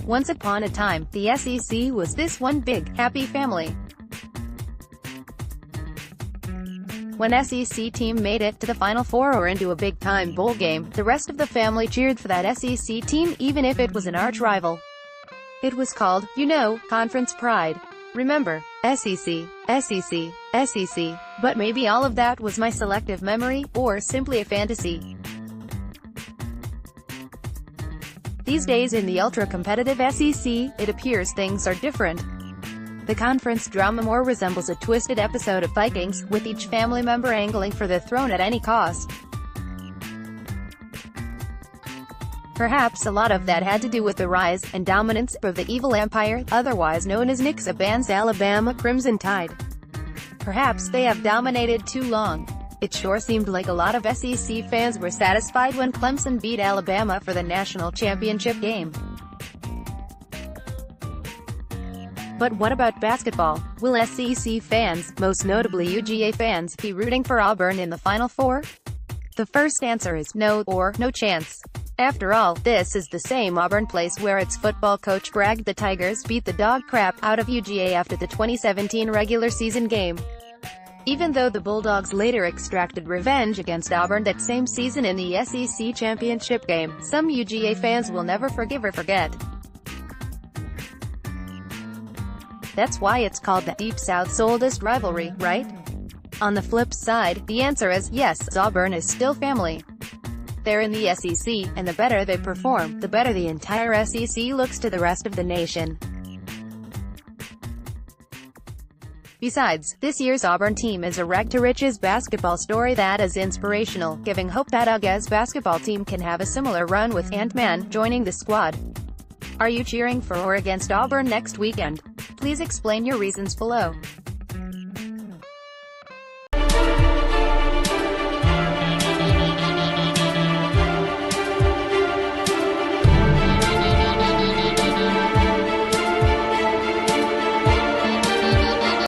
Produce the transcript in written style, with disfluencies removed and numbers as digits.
Once upon a time, the SEC was this one big, happy family. When SEC team made it to the Final Four or into a big-time bowl game, the rest of the family cheered for that SEC team even if it was an arch-rival. It was called, you know, conference pride. Remember, SEC, SEC, SEC, but maybe all of that was my selective memory, or simply a fantasy. These days in the ultra-competitive SEC, it appears things are different. The conference drama more resembles a twisted episode of Vikings, with each family member angling for the throne at any cost. Perhaps a lot of that had to do with the rise and dominance of the evil empire, otherwise known as Nick Saban's Alabama Crimson Tide. Perhaps they have dominated too long. It sure seemed like a lot of SEC fans were satisfied when Clemson beat Alabama for the national championship game. But what about basketball? Will SEC fans, most notably UGA fans, be rooting for Auburn in the Final Four? The first answer is no, or no chance. After all, this is the same Auburn place where its football coach bragged the Tigers beat the dog crap out of UGA after the 2017 regular season game. Even though the Bulldogs later extracted revenge against Auburn that same season in the SEC championship game, some UGA fans will never forgive or forget. That's why it's called the Deep South's oldest rivalry, right? On the flip side, the answer is yes, Auburn is still family. They're in the SEC, and the better they perform, the better the entire SEC looks to the rest of the nation. Besides, this year's Auburn team is a rag-to-riches basketball story that is inspirational, giving hope that UGA's basketball team can have a similar run with Ant-Man joining the squad. Are you cheering for or against Auburn next weekend? Please explain your reasons below.